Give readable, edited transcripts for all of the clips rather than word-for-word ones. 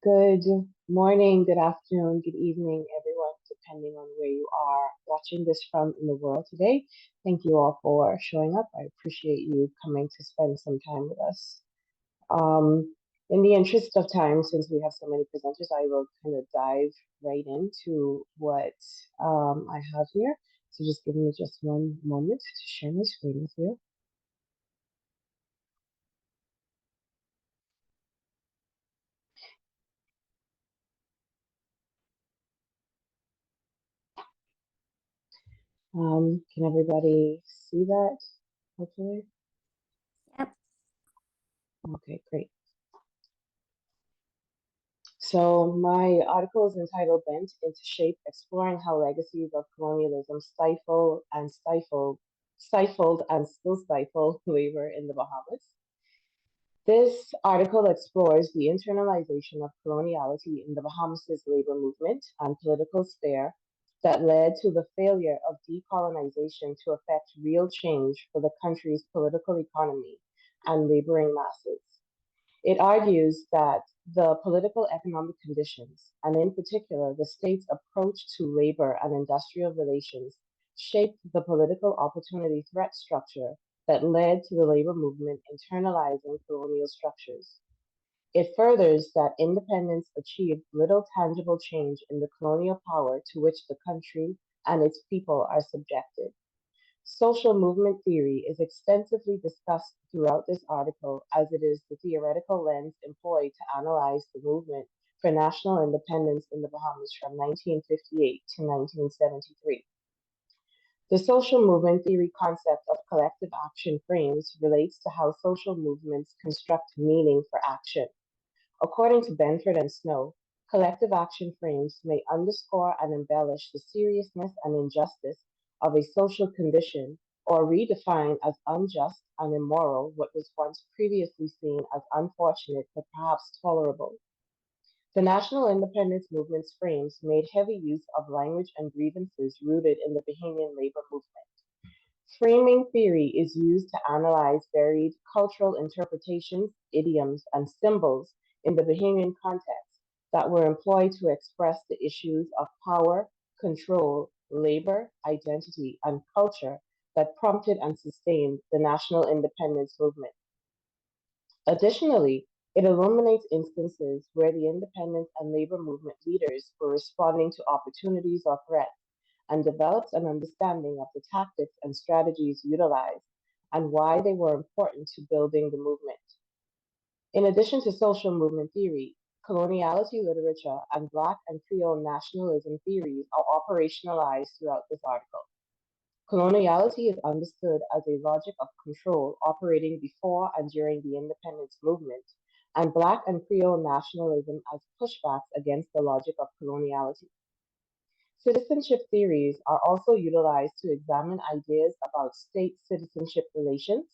Good morning, good afternoon, good evening, everyone, depending on where you are watching this from in the world today. Thank you all for showing up. I appreciate you coming to spend some time with us. In the interest of time, since we have so many presenters, I will kind of dive right into what I have here. So just give me just one moment to share my screen with you. Can everybody see that, hopefully? Yep. Okay, great. So my article is entitled Bent into Shape, Exploring How Legacies of Colonialism Stifled and Still Stifle Labor in the Bahamas. This article explores the internalization of coloniality in the Bahamas' labor movement and political sphere that led to the failure of decolonization to effect real change for the country's political economy and laboring masses. It argues that the political economic conditions, and in particular the state's approach to labor and industrial relations, shaped the political opportunity threat structure that led to the labor movement internalizing colonial structures. It furthers that independence achieved little tangible change in the colonial power to which the country and its people are subjected. Social movement theory is extensively discussed throughout this article as it is the theoretical lens employed to analyze the movement for national independence in the Bahamas from 1958 to 1973. The social movement theory concept of collective action frames relates to how social movements construct meaning for action. According to Benford and Snow, collective action frames may underscore and embellish the seriousness and injustice of a social condition or redefine as unjust and immoral what was once previously seen as unfortunate but perhaps tolerable. The national independence movement's frames made heavy use of language and grievances rooted in the Bahamian labor movement. Framing theory is used to analyze varied cultural interpretations, idioms, and symbols in the Bahamian context that were employed to express the issues of power, control, labor, identity, and culture that prompted and sustained the national independence movement. Additionally, it illuminates instances where the independence and labor movement leaders were responding to opportunities or threats and develops an understanding of the tactics and strategies utilized and why they were important to building the movement. In addition to social movement theory, coloniality literature and Black and Creole nationalism theories are operationalized throughout this article. Coloniality is understood as a logic of control operating before and during the independence movement, and Black and Creole nationalism as pushbacks against the logic of coloniality. Citizenship theories are also utilized to examine ideas about state citizenship relations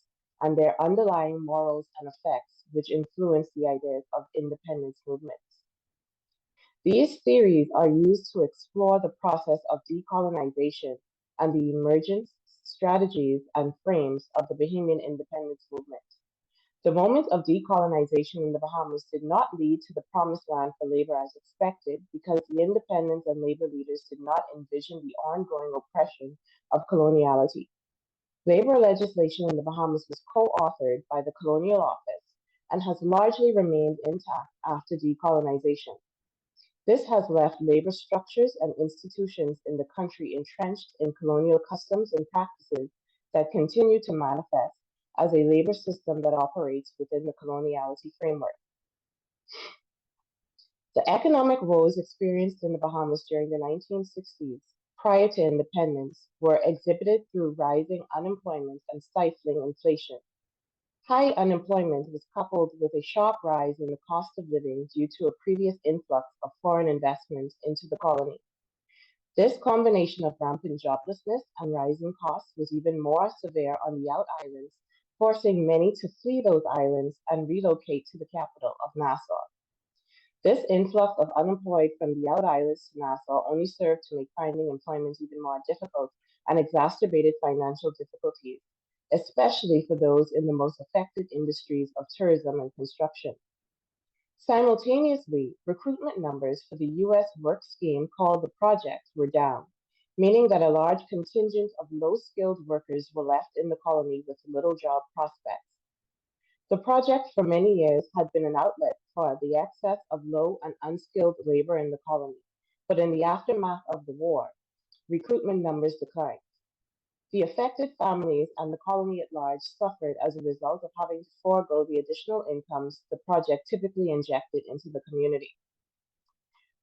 and their underlying morals and effects, which influence the ideas of independence movements. These theories are used to explore the process of decolonization and the emergence, strategies, and frames of the Bahamian independence movement. The moment of decolonization in the Bahamas did not lead to the promised land for labor as expected because the independence and labor leaders did not envision the ongoing oppression of coloniality. Labor legislation in the Bahamas was co-authored by the Colonial Office and has largely remained intact after decolonization. This has left labor structures and institutions in the country entrenched in colonial customs and practices that continue to manifest as a labor system that operates within the coloniality framework. The economic woes experienced in the Bahamas during the 1960s, prior to independence, were exhibited through rising unemployment and stifling inflation. High unemployment was coupled with a sharp rise in the cost of living due to a previous influx of foreign investment into the colony. This combination of rampant joblessness and rising costs was even more severe on the out islands, forcing many to flee those islands and relocate to the capital of Nassau. This influx of unemployed from the out islands to Nassau only served to make finding employment even more difficult and exacerbated financial difficulties, especially for those in the most affected industries of tourism and construction. Simultaneously, recruitment numbers for the U.S. work scheme called the Project were down, meaning that a large contingent of low skilled workers were left in the colony with little job prospects. The project for many years had been an outlet for the excess of low and unskilled labor in the colony, but in the aftermath of the war, recruitment numbers declined. The affected families and the colony at large suffered as a result of having to forego the additional incomes the project typically injected into the community.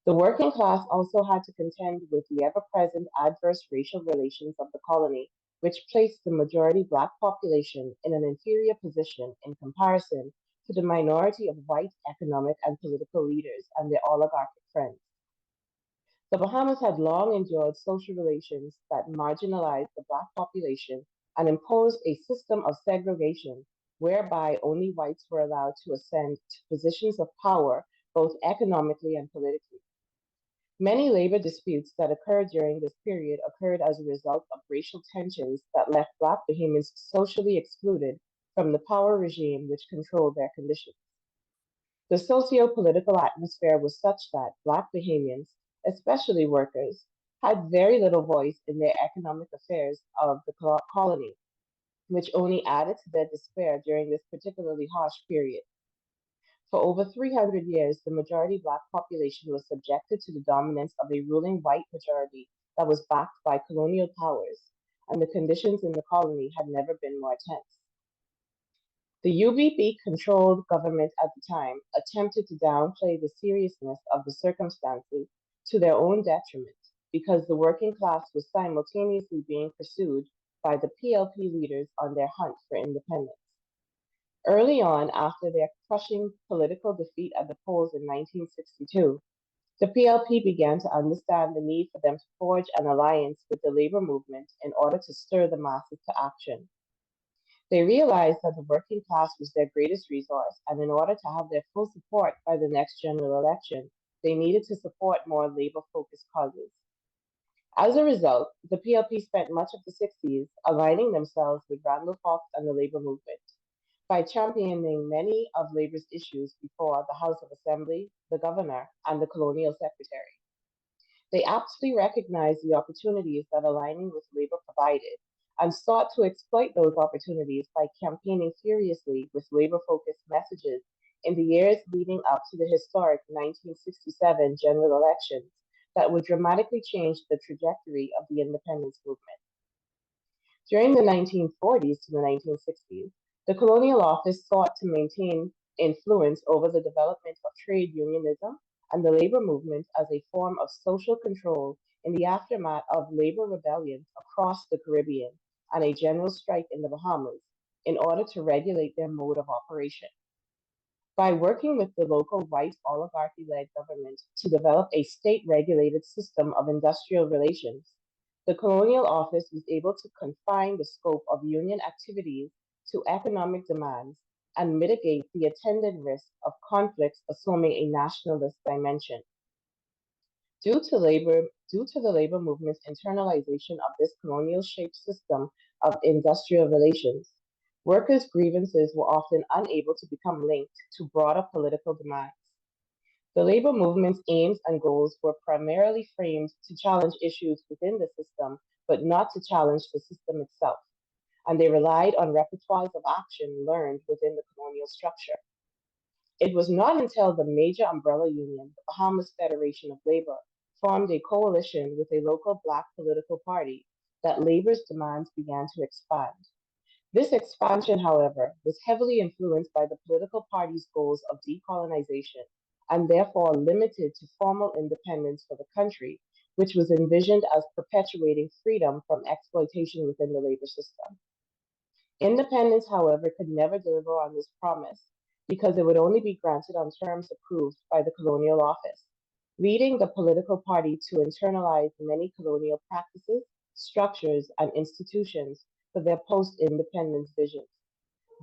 The working class also had to contend with the ever present adverse racial relations of the colony, which placed the majority black population in an inferior position in comparison to the minority of white economic and political leaders and their oligarchic friends. The Bahamas had long endured social relations that marginalized the black population and imposed a system of segregation whereby only whites were allowed to ascend to positions of power, both economically and politically. Many labor disputes that occurred during this period occurred as a result of racial tensions that left Black Bahamians socially excluded from the power regime which controlled their conditions. The socio-political atmosphere was such that Black Bahamians, especially workers, had very little voice in their economic affairs of the colony, which only added to their despair during this particularly harsh period. For over 300 years, the majority Black population was subjected to the dominance of a ruling white majority that was backed by colonial powers, and the conditions in the colony had never been more tense. The UBP controlled government at the time attempted to downplay the seriousness of the circumstances to their own detriment because the working class was simultaneously being pursued by the PLP leaders on their hunt for independence. Early on, after their crushing political defeat at the polls in 1962, the PLP began to understand the need for them to forge an alliance with the labor movement in order to stir the masses to action. They realized that the working class was their greatest resource, and in order to have their full support by the next general election, they needed to support more labor focused causes. As a result, the PLP spent much of the 60s aligning themselves with Randall Fox and the labor movement by championing many of labor's issues before the House of Assembly, the governor, and the colonial secretary. They aptly recognized the opportunities that aligning with labor provided and sought to exploit those opportunities by campaigning furiously with labor-focused messages in the years leading up to the historic 1967 general elections that would dramatically change the trajectory of the independence movement. During the 1940s to the 1960s, the colonial office sought to maintain influence over the development of trade unionism and the labor movement as a form of social control in the aftermath of labor rebellions across the Caribbean and a general strike in the Bahamas in order to regulate their mode of operation. By working with the local white oligarchy led government to develop a state regulated system of industrial relations, the colonial office was able to confine the scope of union activities to economic demands and mitigate the attendant risk of conflicts assuming a nationalist dimension. Due to the labor movement's internalization of this colonial shaped system of industrial relations, workers' grievances were often unable to become linked to broader political demands. The labor movement's aims and goals were primarily framed to challenge issues within the system, but not to challenge the system itself, and they relied on repertoires of action learned within the colonial structure. It was not until the major umbrella union, the Bahamas Federation of Labor, formed a coalition with a local Black political party that labor's demands began to expand. This expansion, however, was heavily influenced by the political party's goals of decolonization and therefore limited to formal independence for the country, which was envisioned as perpetuating freedom from exploitation within the labor system. Independence, however, could never deliver on this promise because it would only be granted on terms approved by the colonial office, leading the political party to internalize many colonial practices, structures, and institutions for their post-independence visions.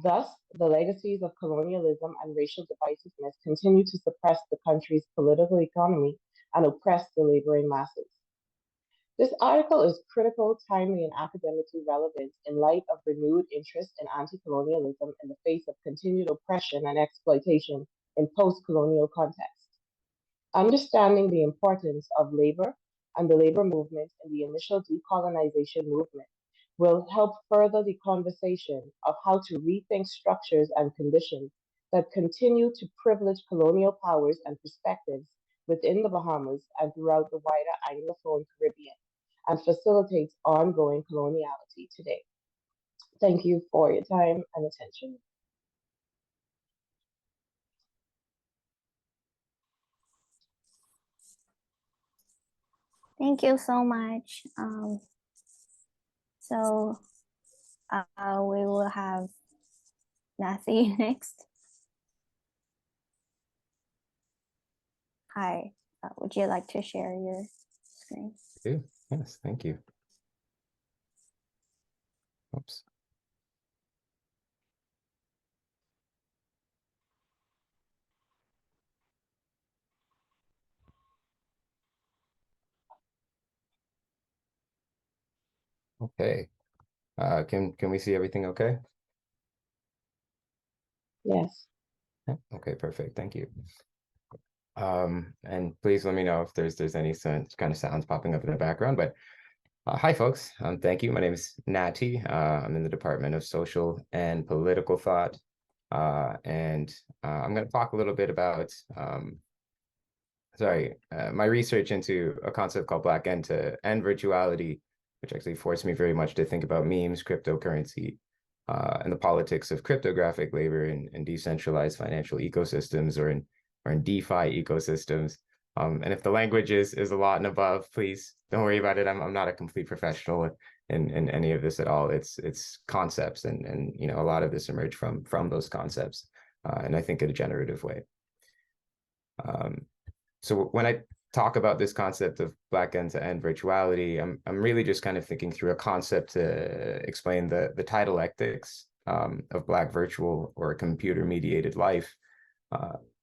Thus, the legacies of colonialism and racial divisiveness continue to suppress the country's political economy and oppress the laboring masses. This article is critical, timely, and academically relevant in light of renewed interest in anti colonialism in the face of continued oppression and exploitation in post-colonial context. Understanding the importance of labor and the labor movement in the initial decolonization movement will help further the conversation of how to rethink structures and conditions that continue to privilege colonial powers and perspectives within the Bahamas and throughout the wider Anglophone Caribbean and facilitates ongoing coloniality today. Thank you for your time and attention. Thank you so much. So we will have Nathi next. Hi, would you like to share your screen? Yes, thank you. Oops. Okay. Can we see everything okay? Yes. Okay, perfect. Thank you. And please let me know if there's any kind of sounds popping up in the background. But hi, folks. Thank you. My name is Nathi. I'm in the Department of Social and Political Thought. And I'm going to talk a little bit about my research into a concept called Black end-to-end virtuality, which actually forced me very much to think about memes, cryptocurrency, and the politics of cryptographic labor in decentralized financial ecosystems or in DeFi ecosystems. And if the language is a lot and above, please don't worry about it. I'm not a complete professional in any of this at all. It's concepts, and you know, a lot of this emerged from those concepts, and I think in a generative way. So when I talk about this concept of Black end-to-end virtuality, I'm really just kind of thinking through a concept to explain the titalectics of Black virtual or computer-mediated life.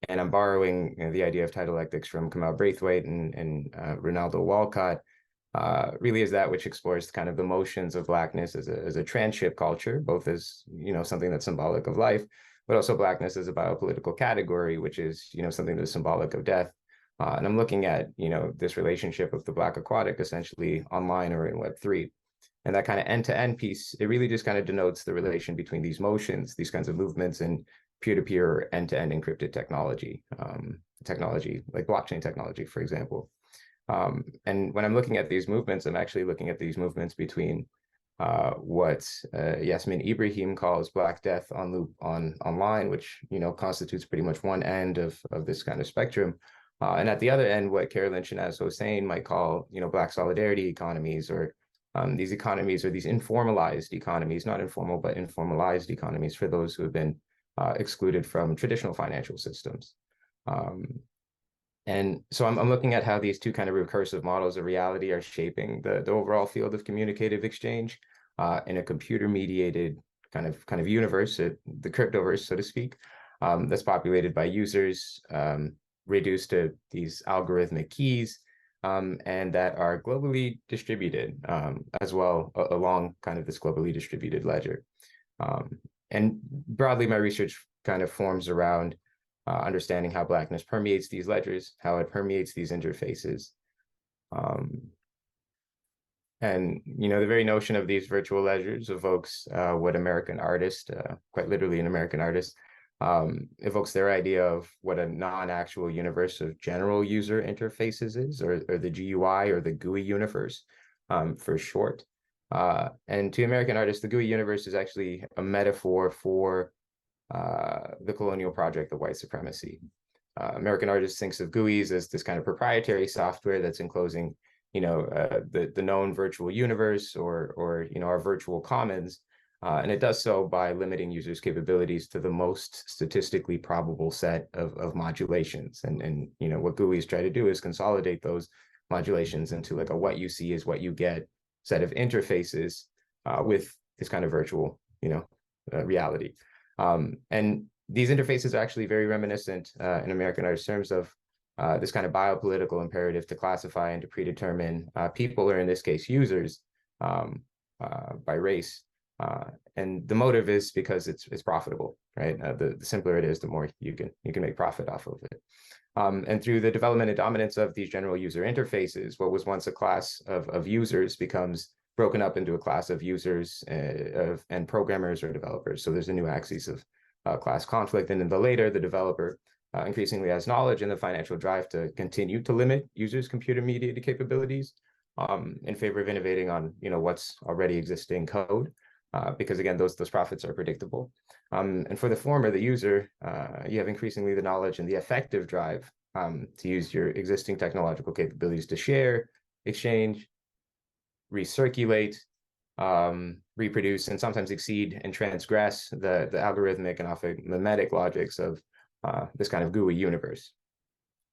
And I'm borrowing the idea of titalectics from Kamal Braithwaite and Ronaldo Walcott, really is that which explores kind of the motions of Blackness as a transship culture, both as, you know, something that's symbolic of life, but also Blackness as a biopolitical category, which is, you know, something that's symbolic of death. And I'm looking at, you know, this relationship of the Black aquatic essentially online or in Web3. And that kind of end-to-end piece, it really just kind of denotes the relation between these motions, these kinds of movements, and peer-to-peer end-to-end encrypted technology, technology like blockchain technology, for example. And when I'm looking at these movements, I'm actually looking at these movements between what Yasmin Ibrahim calls Black Death online, which, you know, constitutes pretty much one end of this kind of spectrum. And at the other end, what Carolyn Shanaz Hossein might call, you know, Black solidarity economies, or these economies, or these informalized economies, not informal, but informalized economies for those who have been excluded from traditional financial systems. And so I'm looking at how these two kind of recursive models of reality are shaping the overall field of communicative exchange in a computer-mediated kind of universe, the cryptoverse, so to speak, that's populated by users, reduced to these algorithmic keys, and that are globally distributed as well along kind of this globally distributed ledger. And broadly, my research kind of forms around understanding how Blackness permeates these ledgers, how it permeates these interfaces. And, you know, the very notion of these virtual ledgers evokes what American artist, quite literally an American artist, evokes their idea of what a non-actual universe of general user interfaces is, or the GUI, or the GUI universe for short. And to American artists, the GUI universe is actually a metaphor for the colonial project of white supremacy. American artists thinks of GUIs as this kind of proprietary software that's enclosing, you know, the known virtual universe, or you know, our virtual commons. And it does so by limiting users' capabilities to the most statistically probable set of modulations. And you know, what GUIs try to do is consolidate those modulations into like a what you see is what you get set of interfaces with this kind of virtual, you know, reality. And these interfaces are actually very reminiscent in American artist terms of this kind of biopolitical imperative to classify and to predetermine people, or in this case, users, by race. And the motive is because it's profitable, right? The simpler it is, the more you can make profit off of it. And through the development and dominance of these general user interfaces, what was once a class of users becomes broken up into a class of users and programmers or developers. So there's a new axis of class conflict. And in the later, the developer increasingly has knowledge and the financial drive to continue to limit users' computer-mediated capabilities in favor of innovating on what's already existing code. Because again, those profits are predictable. And for the former, the user, you have increasingly the knowledge and the effective drive to use your existing technological capabilities to share, exchange, recirculate, reproduce, and sometimes exceed and transgress the algorithmic and often mimetic logics of this kind of GUI universe.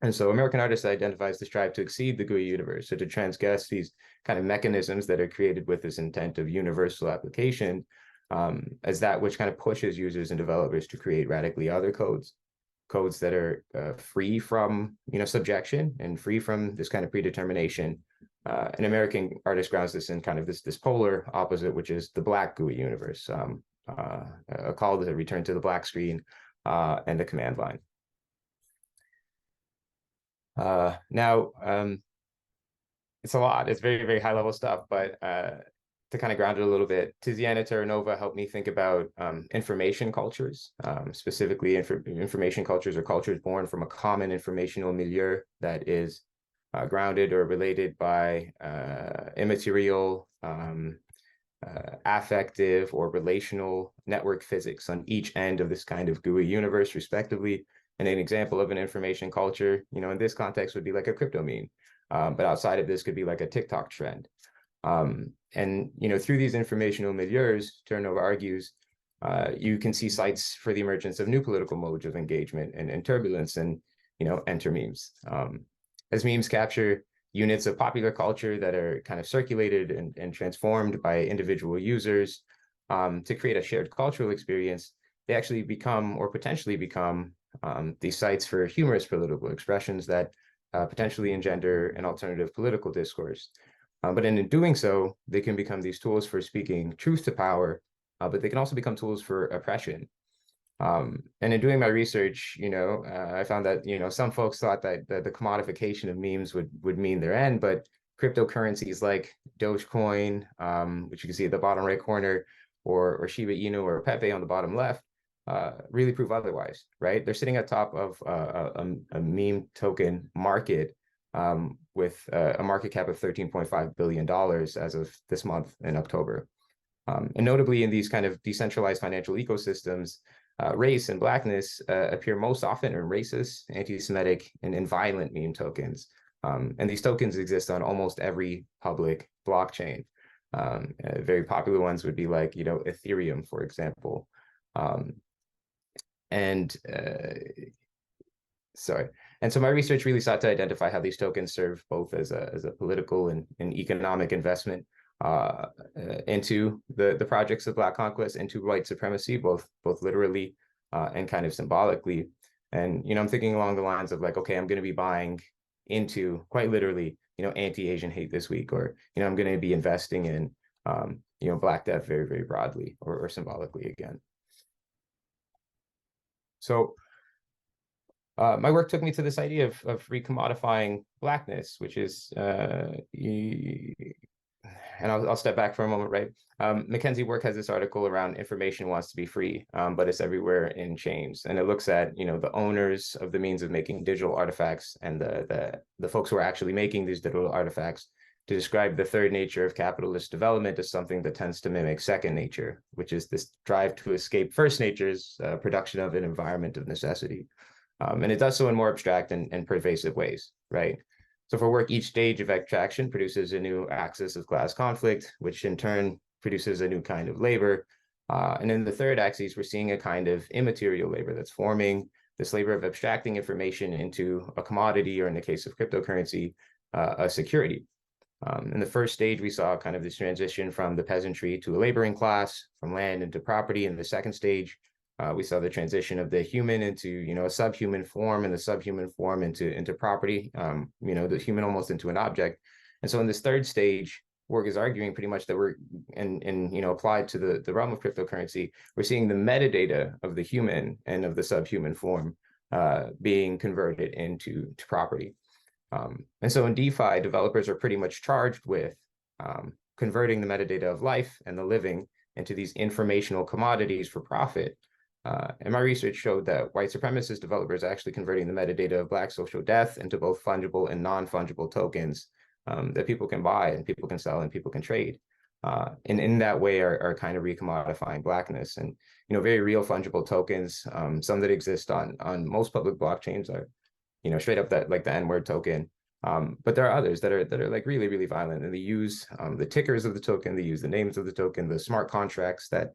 And so American Artist identifies the strive to exceed the GUI universe, so to transgress these kind of mechanisms that are created with this intent of universal application as that which kind of pushes users and developers to create radically other codes that are free from subjection and free from this kind of predetermination. And American Artist grounds this in kind of this polar opposite, which is the Black GUI universe, a call to return to the black screen and the command line. Now, it's a lot. It's very, very high level stuff, but to kind of ground it a little bit, Tiziana Terranova helped me think about information cultures, specifically information cultures or cultures born from a common informational milieu that is grounded or related by immaterial, affective or relational network physics on each end of this kind of GUI universe, respectively. And an example of an information culture, in this context would be like a crypto meme, but outside of this could be like a TikTok trend. And, through these informational milieus, Terranova argues, you can see sites for the emergence of new political modes of engagement and turbulence and, enter memes. As memes capture units of popular culture that are kind of circulated and transformed by individual users to create a shared cultural experience, they actually become or potentially become these sites for humorous political expressions that potentially engender an alternative political discourse. But in doing so, they can become these tools for speaking truth to power, but they can also become tools for oppression. And in doing my research, I found that, some folks thought that the commodification of memes would mean their end, but cryptocurrencies like Dogecoin, which you can see at the bottom right corner, or Shiba Inu or Pepe on the bottom left, really prove otherwise, right? They're sitting at top of a meme token market with a market cap of $13.5 billion as of this month in October. And notably in these kind of decentralized financial ecosystems, race and blackness appear most often in racist, anti-Semitic, and violent meme tokens. And these tokens exist on almost every public blockchain. Very popular ones would be like, Ethereum, for example. And so my research really sought to identify how these tokens serve both as a political and economic investment into the projects of Black conquest, into white supremacy, both literally and kind of symbolically. And I'm thinking along the lines of like, okay, I'm going to be buying into quite literally, anti-Asian hate this week, or I'm going to be investing in Black death very, very broadly or symbolically again. So my work took me to this idea of recommodifying Blackness, which is, and I'll step back for a moment, right? Mackenzie Work has this article around information wants to be free, but it's everywhere in chains. And it looks at, the owners of the means of making digital artifacts and the folks who are actually making these digital artifacts to describe the third nature of capitalist development as something that tends to mimic second nature, which is this drive to escape first nature's production of an environment of necessity. And it does so in more abstract and pervasive ways, right? So for work, each stage of extraction produces a new axis of class conflict, which in turn produces a new kind of labor. And in the third axis, we're seeing a kind of immaterial labor that's forming, this labor of abstracting information into a commodity, or in the case of cryptocurrency, a security. In the first stage, we saw kind of this transition from the peasantry to a laboring class, from land into property. In the second stage, we saw the transition of the human into, a subhuman form, and the subhuman form into property, the human almost into an object. And so in this third stage, work is arguing pretty much that we're, and you know, applied to the realm of cryptocurrency, we're seeing the metadata of the human and of the subhuman form being converted into property. And so in DeFi, developers are pretty much charged with converting the metadata of life and the living into these informational commodities for profit. And my research showed that white supremacist developers are actually converting the metadata of Black social death into both fungible and non-fungible tokens that people can buy and people can sell and people can trade. And in that way are kind of recommodifying Blackness. And, you know, very real fungible tokens, some that exist on most public blockchains are, you know, straight up that like the N-word token. But there are others that are like really, really violent, and they use the tickers of the token, they use the names of the token, the smart contracts that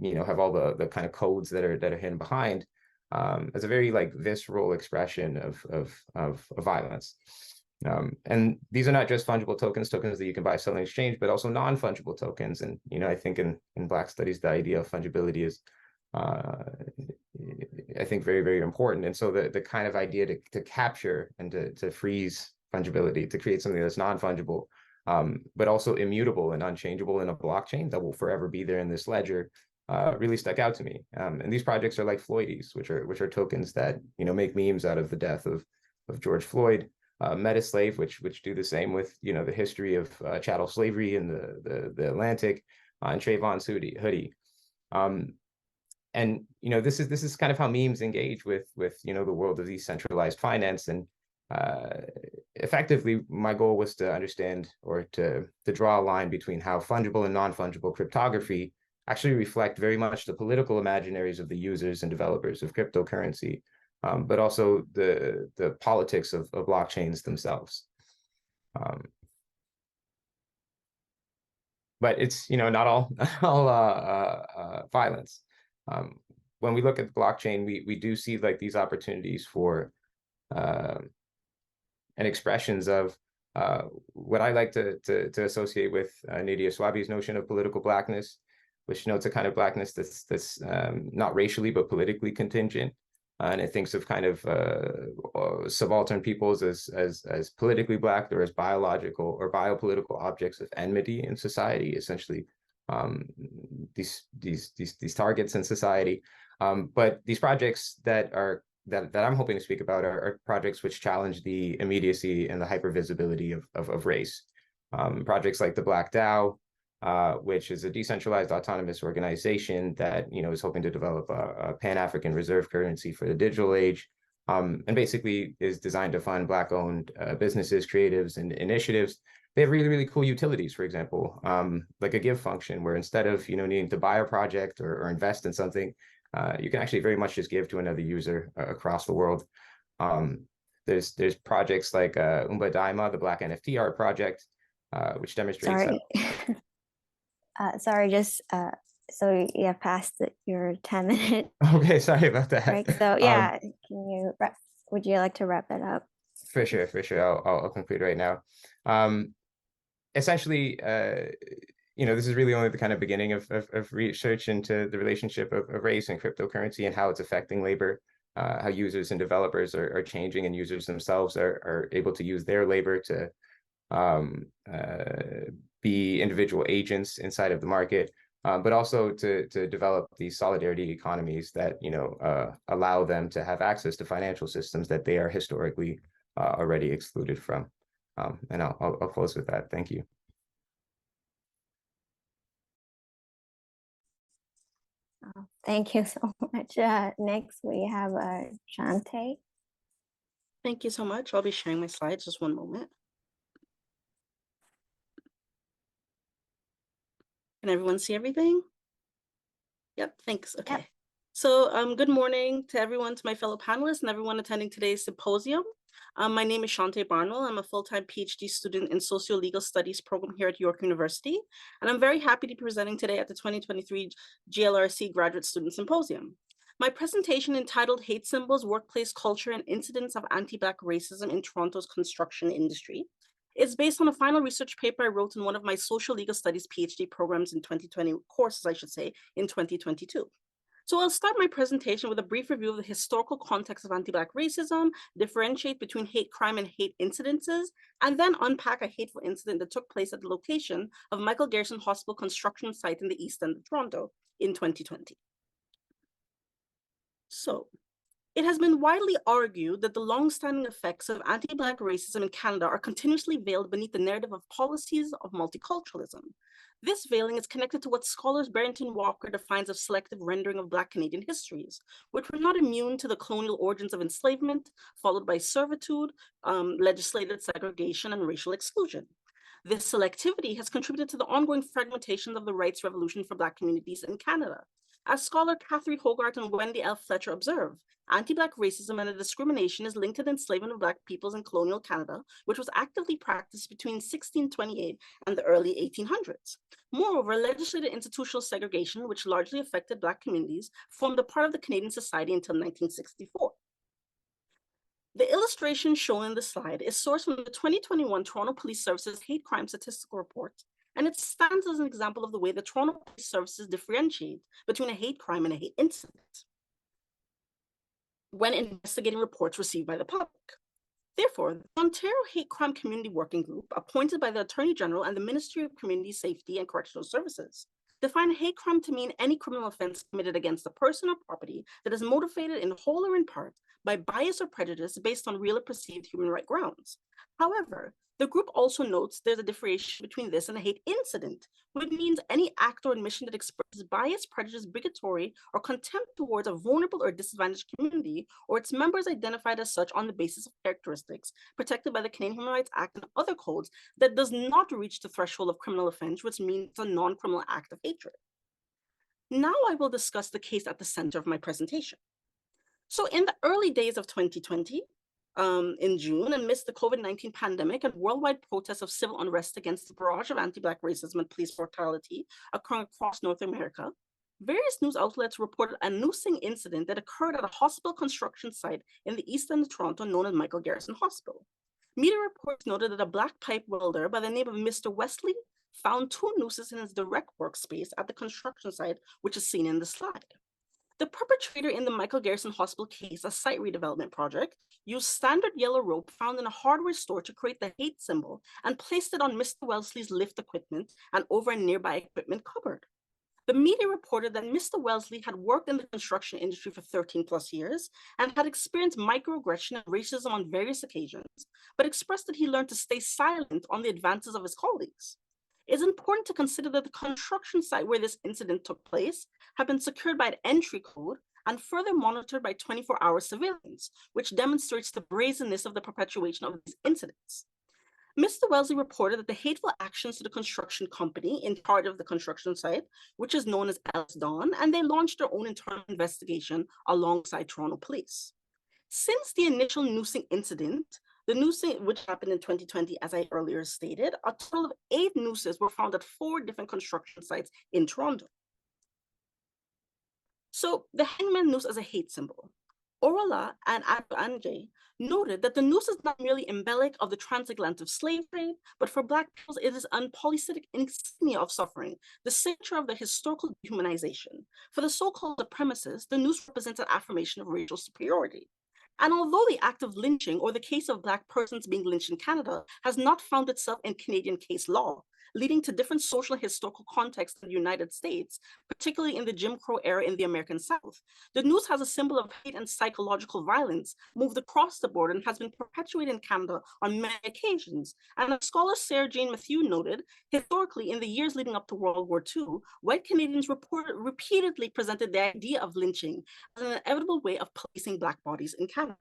you know, have all the kind of codes that are hidden behind as a very like visceral expression of violence. And these are not just fungible tokens that you can buy, sell, and exchange, but also non-fungible tokens. And, you know, I think in Black studies, the idea of fungibility is, I think, very, very important. And so the kind of idea to capture and to freeze fungibility, to create something that's non-fungible, but also immutable and unchangeable in a blockchain that will forever be there in this ledger, really stuck out to me. And these projects are like Floydies, which are tokens that, you know, make memes out of the death of George Floyd. Metaslave, which do the same with, you know, the history of chattel slavery in the Atlantic, and Trayvon's hoodie. And, you know, this is kind of how memes engage with you know, the world of decentralized finance. And effectively, my goal was to understand, or to draw a line between how fungible and non-fungible cryptography actually reflect very much the political imaginaries of the users and developers of cryptocurrency, but also the politics of blockchains themselves. But it's, you know, not all violence. When we look at the blockchain, we do see like these opportunities for and expressions of what I like to associate with Nadia Swabi's notion of political Blackness, which notes a kind of Blackness that's not racially but politically contingent. And it thinks of kind of subaltern peoples as politically Black, or as biological or biopolitical objects of enmity in society, essentially these targets in society. But these projects that I'm hoping to speak about are projects which challenge the immediacy and the hypervisibility of race. Projects like the Black DAO, which is a decentralized autonomous organization that, you know, is hoping to develop a Pan-African reserve currency for the digital age, and basically is designed to fund Black-owned businesses, creatives, and initiatives. They have really, really cool utilities, for example, like a give function, where instead of, you know, needing to buy a project or invest in something, you can actually very much just give to another user across the world. There's projects like Umba Daima, the Black NFT art project, which demonstrates Sorry, just so you have passed your 10-minute. Okay, sorry about that. Break. So yeah, would you like to wrap it up? For sure. I'll conclude right now. Essentially, you know, this is really only the kind of beginning of research into the relationship of race and cryptocurrency and how it's affecting labor, how users and developers are changing, and users themselves are able to use their labor to be individual agents inside of the market, but also to develop these solidarity economies that, you know, allow them to have access to financial systems that they are historically already excluded from. And I'll close with that. Thank you. Thank you so much. Next, we have Chante. Thank you so much. I'll be sharing my slides. Just one moment. Can everyone see everything? Yep, thanks. Okay. Yep. So good morning to everyone, to my fellow panelists and everyone attending today's symposium. My name is Chante Barnwell. I'm a full-time PhD student in Socio-Legal Studies program here at York University. And I'm very happy to be presenting today at the 2023 GLRC Graduate Student Symposium. My presentation, entitled Hate Symbols, Workplace Culture, and Incidents of Anti-Black Racism in Toronto's Construction Industry, is based on a final research paper I wrote in one of my social legal studies PhD programs in 2020 courses, I should say, in 2022. So I'll start my presentation with a brief review of the historical context of anti-Black racism, differentiate between hate crime and hate incidences, and then unpack a hateful incident that took place at the location of Michael Garrison Hospital construction site in the East End of Toronto in 2020. So, it has been widely argued that the long-standing effects of anti-Black racism in Canada are continuously veiled beneath the narrative of policies of multiculturalism. This veiling is connected to what scholars Barrington Walker defines as selective rendering of Black Canadian histories, which were not immune to the colonial origins of enslavement, followed by servitude, legislated segregation, and racial exclusion. This selectivity has contributed to the ongoing fragmentation of the rights revolution for Black communities in Canada. As scholar Catherine Hogarth and Wendy L. Fletcher observe, anti-Black racism and discrimination is linked to the enslavement of Black peoples in colonial Canada, which was actively practiced between 1628 and the early 1800s. Moreover, legislated institutional segregation, which largely affected Black communities, formed a part of the Canadian society until 1964. The illustration shown in the slide is sourced from the 2021 Toronto Police Services Hate Crime Statistical Report, and it stands as an example of the way the Toronto Police Services differentiate between a hate crime and a hate incident when investigating reports received by the public. Therefore, the Ontario Hate Crime Community Working Group, appointed by the Attorney General and the Ministry of Community Safety and Correctional Services, define hate crime to mean any criminal offense committed against a person or property that is motivated in whole or in part by bias or prejudice based on real or perceived human right grounds. However, the group also notes there's a differentiation between this and a hate incident, which means any act or admission that expresses bias, prejudice, bigotry, or contempt towards a vulnerable or disadvantaged community, or its members identified as such on the basis of characteristics protected by the Canadian Human Rights Act and other codes that does not reach the threshold of criminal offense, which means a non-criminal act of hatred. Now I will discuss the case at the center of my presentation. So in the early days of 2020, in June, amidst the COVID-19 pandemic and worldwide protests of civil unrest against the barrage of anti-Black racism and police brutality occurring across North America, various news outlets reported a noosing incident that occurred at a hospital construction site in the East End of Toronto known as Michael Garrison Hospital. Media reports noted that a Black pipe welder by the name of Mr. Wesley found 2 nooses in his direct workspace at the construction site, which is seen in the slide. The perpetrator in the Michael Garrison Hospital case, a site redevelopment project, used standard yellow rope found in a hardware store to create the hate symbol and placed it on Mr. Wellesley's lift equipment and over a nearby equipment cupboard. The media reported that Mr. Wellesley had worked in the construction industry for 13 plus years and had experienced microaggression and racism on various occasions, but expressed that he learned to stay silent on the advances of his colleagues. It's important to consider that the construction site where this incident took place had been secured by an entry code and further monitored by 24-hour surveillance, which demonstrates the brazenness of the perpetuation of these incidents. Mr. Wellesley reported that the hateful actions to the construction company in charge of the construction site, which is known as Ellis Dawn, and they launched their own internal investigation alongside Toronto Police. Since the initial noosing incident, the noosing, which happened in 2020, as I earlier stated, a total of 8 nooses were found at 4 different construction sites in Toronto. So the hangman noose as a hate symbol. Orala and Anje noted that the noose is not merely embellic of the transatlantic slave trade, but for Black peoples, it is an polythetic insignia of suffering, the signature of the historical dehumanization. For the so-called supremacists, the noose represents an affirmation of racial superiority. And although the act of lynching or the case of Black persons being lynched in Canada has not found itself in Canadian case law, leading to different social and historical contexts in the United States, particularly in the Jim Crow era in the American South, the noose has a symbol of hate and psychological violence moved across the border and has been perpetuated in Canada on many occasions. And as scholar Sarah Jane Matthew noted, historically, in the years leading up to World War II, white Canadians repeatedly presented the idea of lynching as an inevitable way of placing Black bodies in Canada.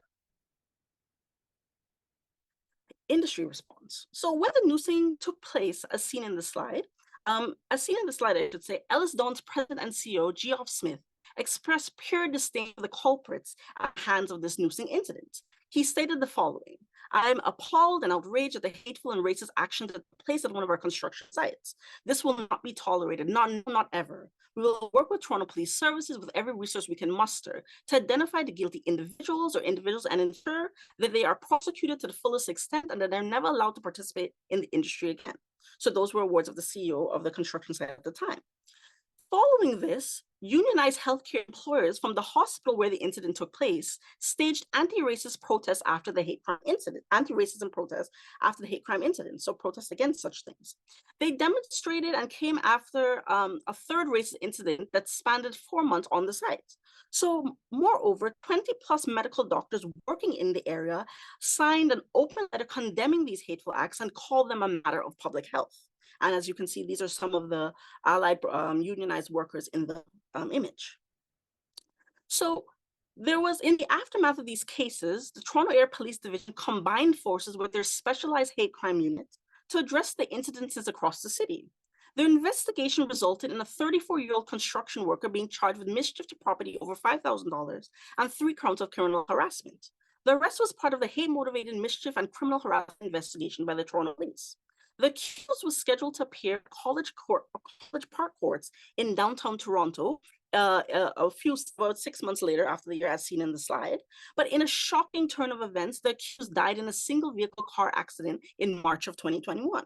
Industry response. So when the noosing took place, as seen in the slide, I should say, Ellis Dawn's president and CEO, Geoff Smith, expressed pure disdain for the culprits at the hands of this noosing incident. He stated the following: "I'm appalled and outraged at the hateful and racist actions that took place at one of our construction sites. This will not be tolerated, not ever. We will work with Toronto Police Services with every resource we can muster to identify the guilty individuals and ensure that they are prosecuted to the fullest extent and that they're never allowed to participate in the industry again." So those were words of the CEO of the construction site at the time. Following this, unionized healthcare employers from the hospital where the incident took place staged anti-racist protests after the hate crime incident, anti-racism protests after the hate crime incident, so protests against such things. They demonstrated and came after a third racist incident that spanned 4 months on the site. So moreover, 20 plus medical doctors working in the area signed an open letter condemning these hateful acts and called them a matter of public health. And as you can see, these are some of the allied unionized workers in the image. So there was, in the aftermath of these cases, the Toronto Area Police Division combined forces with their specialized hate crime unit to address the incidences across the city. Their investigation resulted in a 34-year-old construction worker being charged with mischief to property over $5,000 and 3 counts of criminal harassment. The arrest was part of the hate-motivated mischief and criminal harassment investigation by the Toronto Police. The accused was scheduled to appear at College Park courts in downtown Toronto about 6 months later after the year as seen in the slide. But in a shocking turn of events, the accused died in a single vehicle car accident in March of 2021.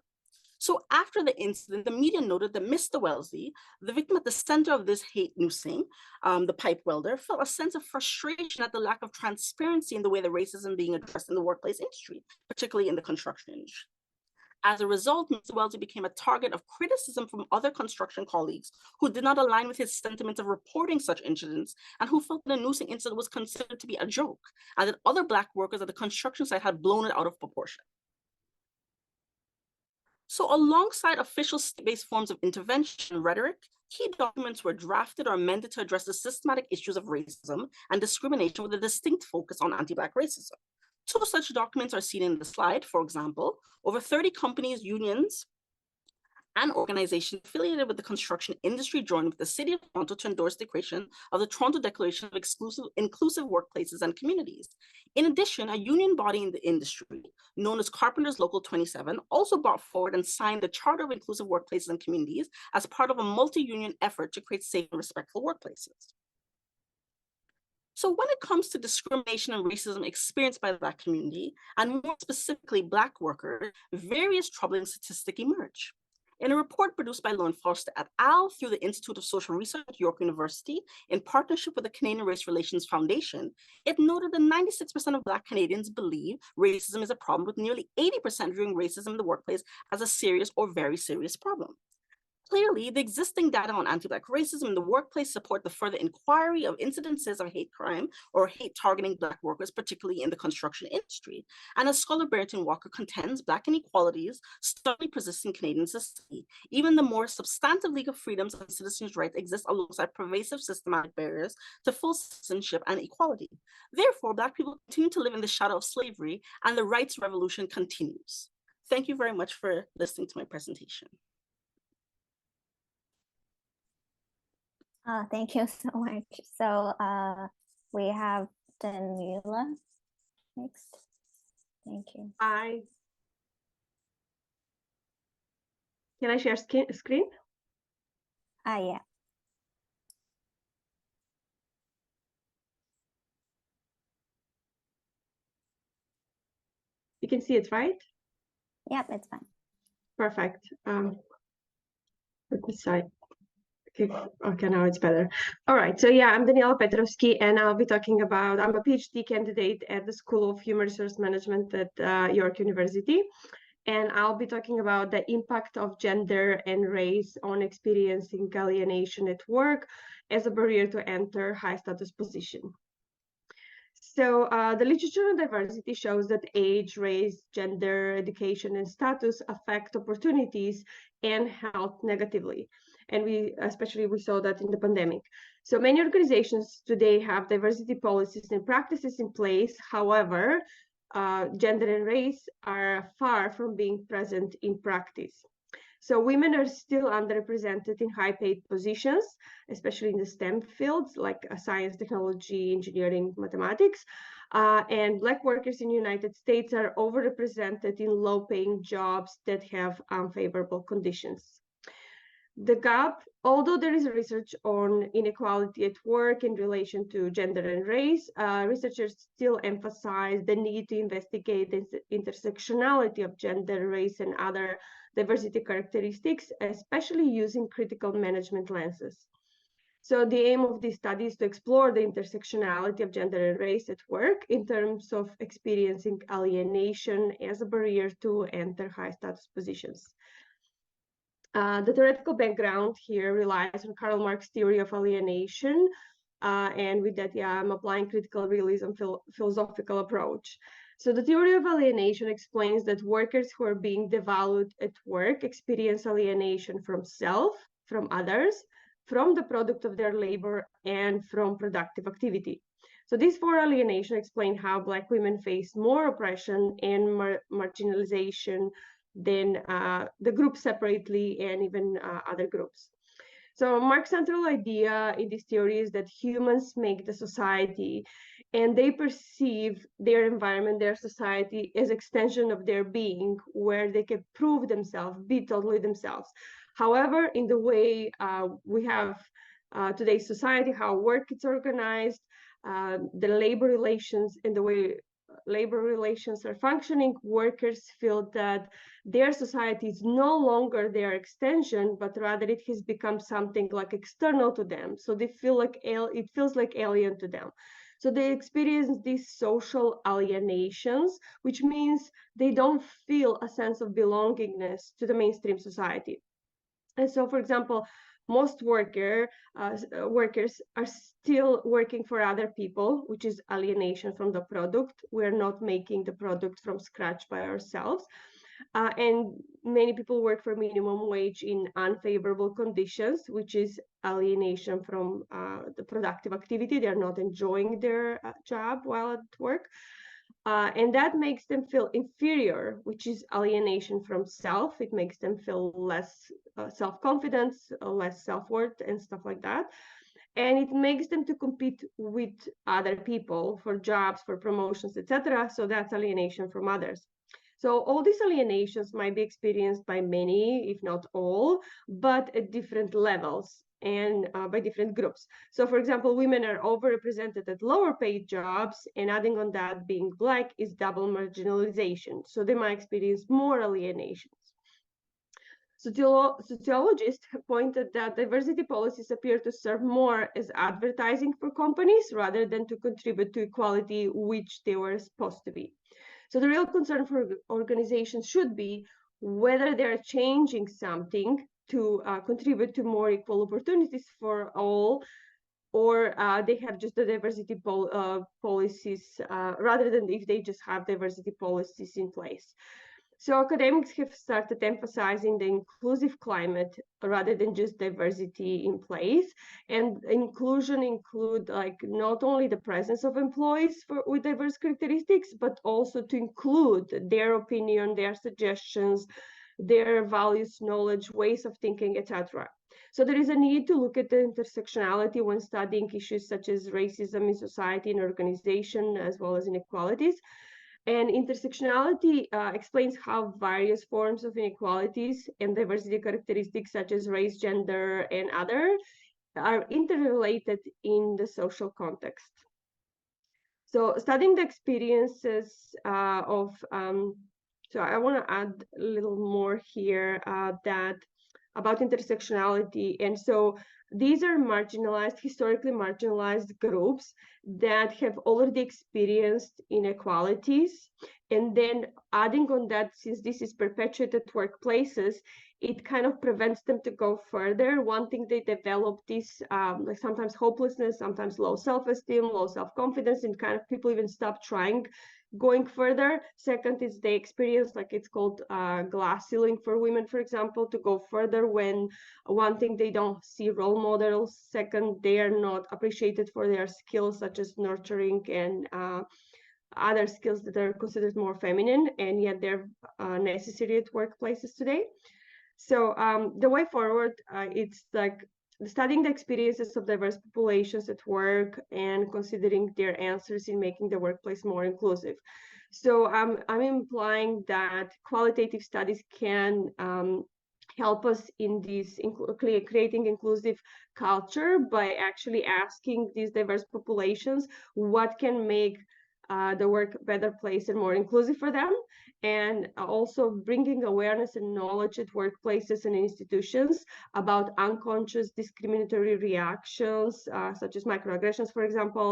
So after the incident, the media noted that Mr. Wellesley, the victim at the center of this hate noosing, the pipe welder, felt a sense of frustration at the lack of transparency in the way the racism being addressed in the workplace industry, particularly in the construction industry. As a result, Mr. Wellesley became a target of criticism from other construction colleagues who did not align with his sentiments of reporting such incidents and who felt that the noosing incident was considered to be a joke and that other Black workers at the construction site had blown it out of proportion. So alongside official state-based forms of intervention and rhetoric, key documents were drafted or amended to address the systematic issues of racism and discrimination with a distinct focus on anti-Black racism. 2 such documents are seen in the slide. For example, over 30 companies, unions, and organizations affiliated with the construction industry joined with the City of Toronto to endorse the creation of the Toronto Declaration of Inclusive Workplaces and Communities. In addition, a union body in the industry, known as Carpenters Local 27, also brought forward and signed the Charter of Inclusive Workplaces and Communities as part of a multi-union effort to create safe and respectful workplaces. So when it comes to discrimination and racism experienced by the Black community, and more specifically Black workers, various troubling statistics emerge. In a report produced by Lauren Foster et al. Through the Institute of Social Research at York University in partnership with the Canadian Race Relations Foundation, it noted that 96% of Black Canadians believe racism is a problem, with nearly 80% viewing racism in the workplace as a serious or very serious problem. Clearly, the existing data on anti-Black racism in the workplace support the further inquiry of incidences of hate crime or hate targeting Black workers, particularly in the construction industry. And as scholar Barrington Walker contends, Black inequalities stubbornly persist in Canadian society. Even the more substantive legal freedoms and citizens' rights exist alongside pervasive systematic barriers to full citizenship and equality. Therefore, Black people continue to live in the shadow of slavery, and the rights revolution continues. Thank you very much for listening to my presentation. Thank you so much. So we have Daniela next. Thank you. Hi. Can I share screen? Yeah. You can see it, right? Yep, it's fine. Perfect. Let me side. Okay, now it's better. All right, so yeah, I'm Daniela Petrovski, and I'll be talking about, I'm a PhD candidate at the School of Human Resource Management at York University, and I'll be talking about the impact of gender and race on experiencing alienation at work as a barrier to enter high status position. So the literature on diversity shows that age, race, gender, education, and status affect opportunities and health negatively. And we saw that in the pandemic. So many organizations today have diversity policies and practices in place. However, gender and race are far from being present in practice. So women are still underrepresented in high-paid positions, especially in the STEM fields like science, technology, engineering, mathematics. And Black workers in the United States are overrepresented in low-paying jobs that have unfavorable conditions. The gap, although there is research on inequality at work in relation to gender and race, researchers still emphasize the need to investigate the intersectionality of gender, race, and other diversity characteristics, especially using critical management lenses. So the aim of this study is to explore the intersectionality of gender and race at work in terms of experiencing alienation as a barrier to enter high status positions. The theoretical background here relies on Karl Marx's theory of alienation, and with that, I'm applying critical realism philosophical approach. So the theory of alienation explains that workers who are being devalued at work experience alienation from self, from others, from the product of their labor, and from productive activity. So these four alienation explain how Black women face more oppression and marginalization than the group separately and even other groups. So Marx's central idea in this theory is that humans make the society, and they perceive their environment, their society, as extension of their being, where they can prove themselves, be totally themselves. However, in the way we have today's society, how work is organized, the labor relations, and the way labor relations are functioning, workers feel that their society is no longer their extension, but rather it has become something like external to them. So they feel like it feels like alien to them. So they experience these social alienations, which means they don't feel a sense of belongingness to the mainstream society. And so, for example, most workers are still working for other people, which is alienation from the product. We're not making the product from scratch by ourselves. And many people work for minimum wage in unfavorable conditions, which is alienation from the productive activity. They're not enjoying their job while at work. And that makes them feel inferior, which is alienation from self. It makes them feel less self-confidence, less self-worth, and stuff like that. And it makes them to compete with other people for jobs, for promotions, etc. So that's alienation from others. So all these alienations might be experienced by many, if not all, but at different levels and by different groups. So for example, women are overrepresented at lower paid jobs, and adding on that being Black is double marginalization. So they might experience more alienations. Sociologists have pointed that diversity policies appear to serve more as advertising for companies rather than to contribute to equality, which they were supposed to be. So the real concern for organizations should be whether they're changing something to contribute to more equal opportunities for all, or they have just the diversity policies, rather than if they just have diversity policies in place. So academics have started emphasizing the inclusive climate rather than just diversity in place. And inclusion include like not only the presence of employees with diverse characteristics, but also to include their opinion, their suggestions, their values, knowledge, ways of thinking, etc. So there is a need to look at the intersectionality when studying issues such as racism in society and organization, as well as inequalities. And intersectionality explains how various forms of inequalities and diversity characteristics such as race, gender, and other are interrelated in the social context. So studying the experiences so I want to add a little more here that about intersectionality. And so these are marginalized, historically marginalized groups that have already experienced inequalities. And then adding on that, since this is perpetuated workplaces, it kind of prevents them to go further. One thing they develop this like sometimes hopelessness, sometimes low self-esteem, low self-confidence, and kind of people even stop trying going further. Second is they experience, like it's called glass ceiling for women, for example, to go further when one thing they don't see role models. Second, they are not appreciated for their skills such as nurturing and other skills that are considered more feminine, and yet they're necessary at workplaces today. So the way forward, it's like studying the experiences of diverse populations at work and considering their answers in making the workplace more inclusive. So I'm implying that qualitative studies can help us in this creating inclusive culture by actually asking these diverse populations what can make the work a better place and more inclusive for them. and also bringing awareness and knowledge at workplaces and institutions about unconscious discriminatory reactions, such as microaggressions, for example,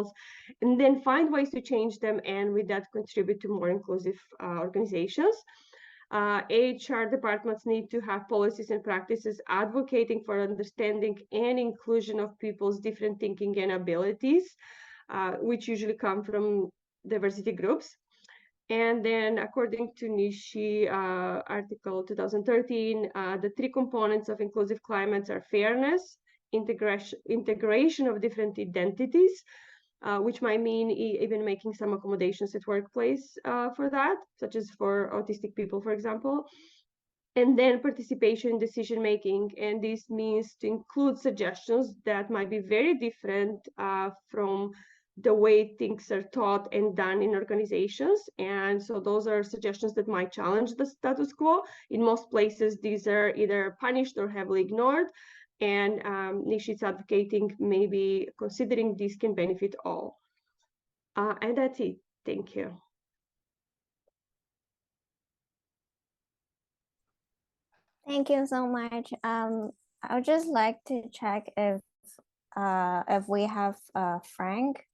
and then find ways to change them, and with that contribute to more inclusive organizations. HR departments need to have policies and practices advocating for understanding and inclusion of people's different thinking and abilities, which usually come from diversity groups. And then, according to Nishi, article 2013, the three components of inclusive climates are fairness, integration of different identities, which might mean even making some accommodations at workplace for that, such as for autistic people, for example. And then participation in decision making, and this means to include suggestions that might be very different from the way things are taught and done in organizations. And so those are suggestions that might challenge the status quo. In most places, these are either punished or heavily ignored. And Nishi is advocating maybe considering this can benefit all. And that's it. Thank you. Thank you so much. I would just like to check if we have Frank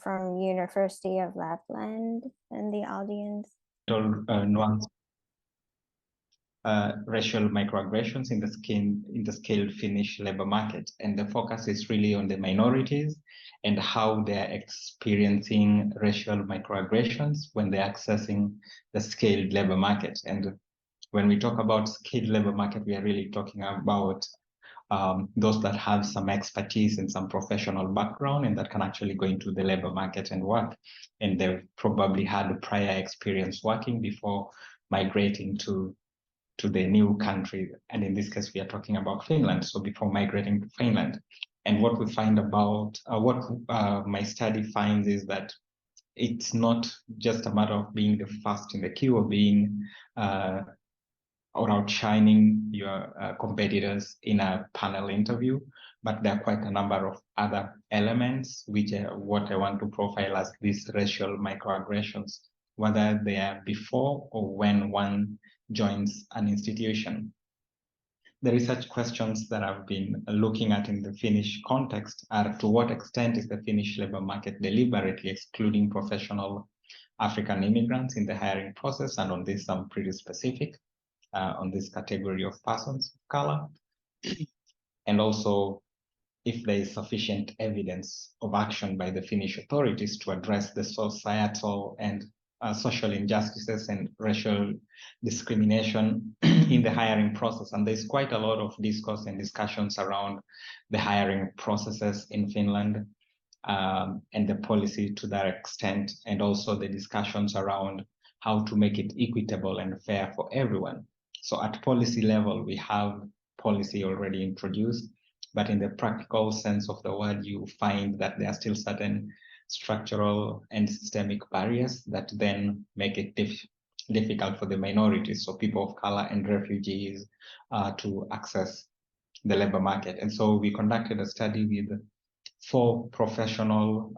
from University of Lapland in the audience. Nuanced racial microaggressions in the scaled Finnish labor market, and the focus is really on the minorities and how they're experiencing racial microaggressions when they're accessing the scaled labor market. And when we talk about skilled labor market, we are really talking about those that have some expertise and some professional background and that can actually go into the labor market and work. And they've probably had a prior experience working before migrating to the new country. And in this case, we are talking about Finland. So before migrating to Finland. And what we find about, my study finds is that it's not just a matter of being the first in the queue or being or outshining your competitors in a panel interview, but there are quite a number of other elements which are what I want to profile as these racial microaggressions, whether they are before or when one joins an institution. The research questions that I've been looking at in the Finnish context are: to what extent is the Finnish labor market deliberately excluding professional African immigrants in the hiring process? And on this, I'm pretty specific on this category of persons of color. And also, if there is sufficient evidence of action by the Finnish authorities to address the societal and social injustices and racial discrimination in the hiring process. And there's quite a lot of discourse and discussions around the hiring processes in Finland and the policy to that extent, and also the discussions around how to make it equitable and fair for everyone. So at policy level, we have policy already introduced, but in the practical sense of the word, you find that there are still certain structural and systemic barriers that then make it difficult for the minorities, so people of color and refugees, to access the labor market. And so we conducted a study with 4 professional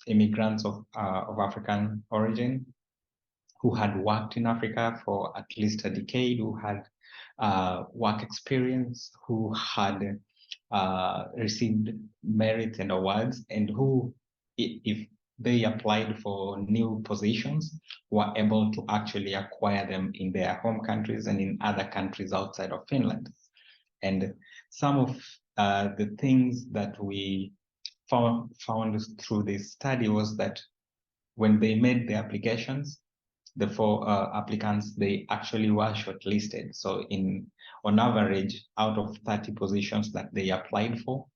immigrants of African origin who had worked in Africa for at least a decade, who had work experience, who had received merit and awards, and who, if they applied for new positions, were able to actually acquire them in their home countries and in other countries outside of Finland. And some of the things that we found through this study was that when they made the applications, the 4 applicants, they actually were shortlisted. So on average, out of 30 positions that they applied for,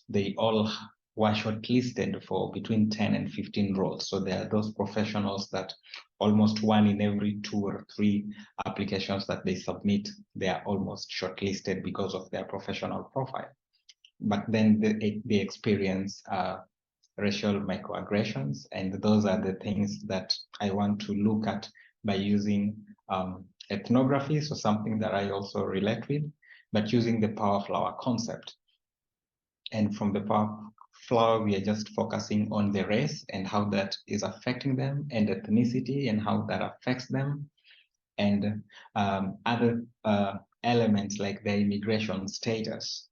they all were shortlisted for between 10 and 15 roles. So there are those professionals that almost 1 in every 2 or 3 applications that they submit, they are almost shortlisted because of their professional profile. But then they experience racial microaggressions, and those are the things that I want to look at by using ethnography, so something that I also relate with, but using the power flower concept. And from the power floor, we are just focusing on the race and how that is affecting them, and ethnicity and how that affects them, and other elements like their immigration status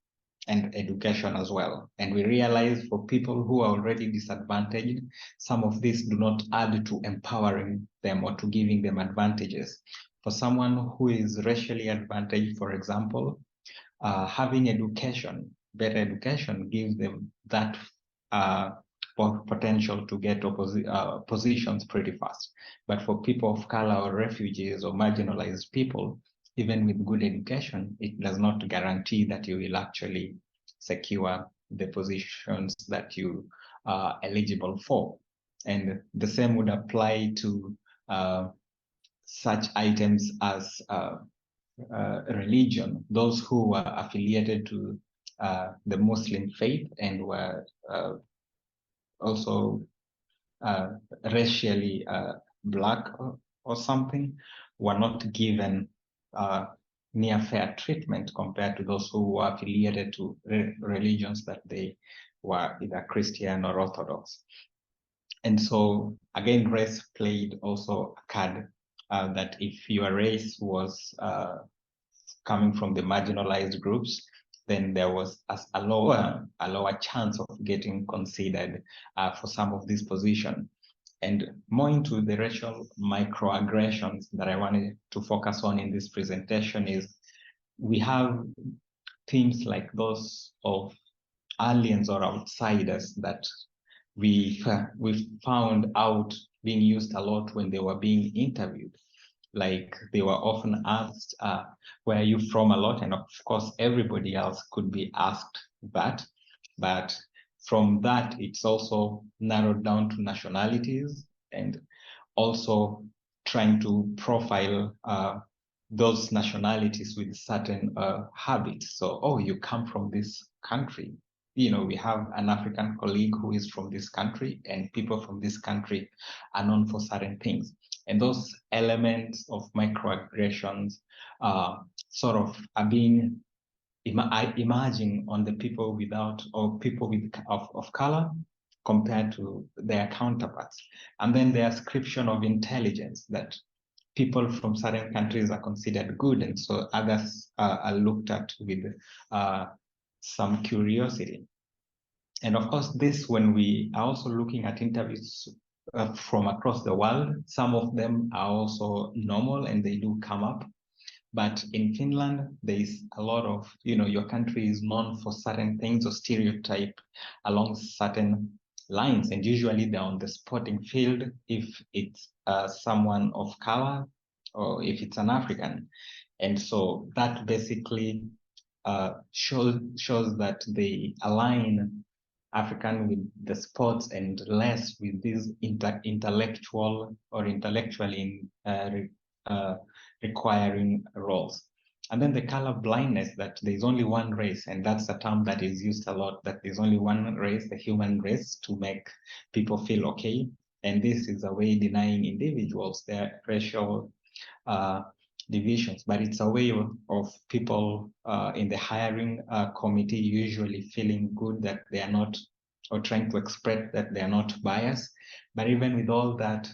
and education as well. And we realize for people who are already disadvantaged, some of these do not add to empowering them or to giving them advantages. For someone who is racially advantaged, for example, having education, better education, gives them that potential to get positions pretty fast. But for people of color or refugees or marginalized people, even with good education, it does not guarantee that you will actually secure the positions that you are eligible for. And the same would apply to such items as religion. Those who were affiliated to the Muslim faith and were also racially black or something were not given near fair treatment compared to those who were affiliated to religions that they were either Christian or Orthodox. And so again, race played also a card that if your race was coming from the marginalized groups, then there was a lower chance of getting considered for some of these positions. And more into the racial microaggressions that I wanted to focus on in this presentation is we have themes like those of aliens or outsiders that we found out being used a lot when they were being interviewed. Like they were often asked, where are you from a lot? And of course, everybody else could be asked that. But from that, it's also narrowed down to nationalities and also trying to profile those nationalities with certain habits. So, oh, you come from this country. You know, we have an African colleague who is from this country, and people from this country are known for certain things. And those elements of microaggressions sort of are being emerging on the people without, or people of color compared to their counterparts. And then the ascription of intelligence, that people from certain countries are considered good, and so others are looked at with some curiosity. And of course, this, when we are also looking at interviews from across the world, some of them are also normal and they do come up. But in Finland, there is a lot of, you know, your country is known for certain things or stereotype along certain lines. And usually they're on the sporting field if it's someone of color or if it's an African. And so that basically shows that they align African with the sports and less with these intellectual or intellectually requiring roles. And then the color blindness, that there's only one race, and that's a term that is used a lot, that there's only one race, the human race, to make people feel okay. And this is a way denying individuals their racial divisions, but it's a way of people in the hiring committee usually feeling good that they are not, or trying to express that they are not biased. But even with all that,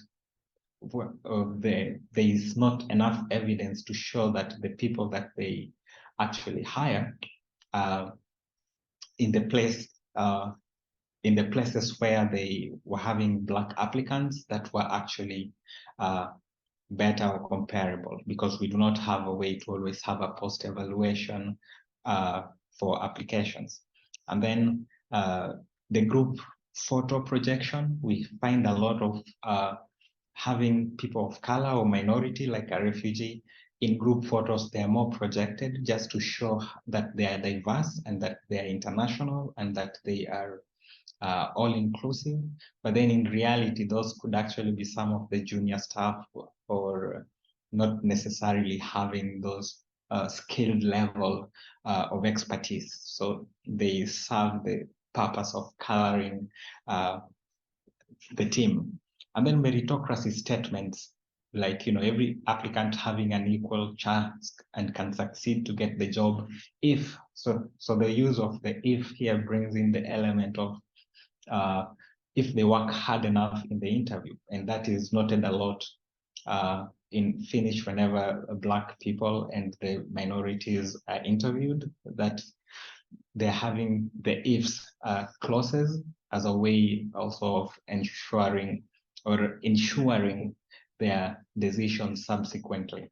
there is not enough evidence to show that the people that they actually hire in the places where they were having Black applicants that were actually better or comparable, because we do not have a way to always have a post-evaluation for applications. And then the group photo projection, we find a lot of having people of color or minority, like a refugee, in group photos. They are more projected just to show that they are diverse and that they are international and that they are all inclusive. But then in reality, those could actually be some of the junior staff or not necessarily having those skilled level of expertise. So they serve the purpose of coloring the team. And then meritocracy statements, like, you know, every applicant having an equal chance and can succeed to get the job if, so the use of the if here brings in the element of if they work hard enough in the interview. And that is noted a lot in Finnish whenever Black people and the minorities are interviewed, that they're having the ifs clauses as a way also of ensuring their decisions subsequently.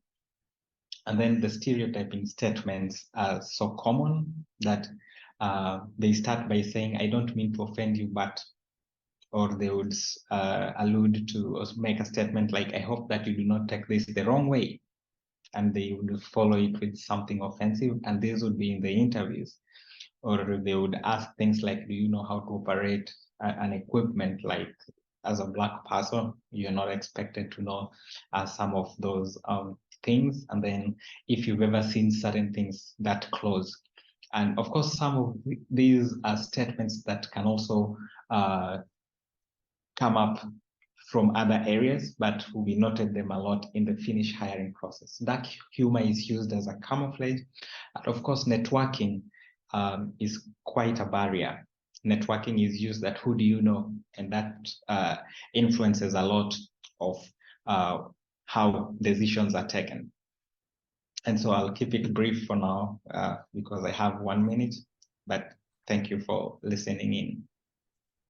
And then the stereotyping statements are so common that they start by saying, I don't mean to offend you, but, or they would allude to or make a statement like, I hope that you do not take this the wrong way. And they would follow it with something offensive, and this would be in the interviews. Or they would ask things like, do you know how to operate an equipment? Like, as a Black person, you're not expected to know some of those things. And then if you've ever seen certain things that close. And of course, some of these are statements that can also come up from other areas, but we noted them a lot in the Finnish hiring process. Dark humor is used as a camouflage. And of course, networking is quite a barrier. Networking is used that who do you know? And that influences a lot of how decisions are taken. And so I'll keep it brief for now because I have 1 minute, but thank you for listening in.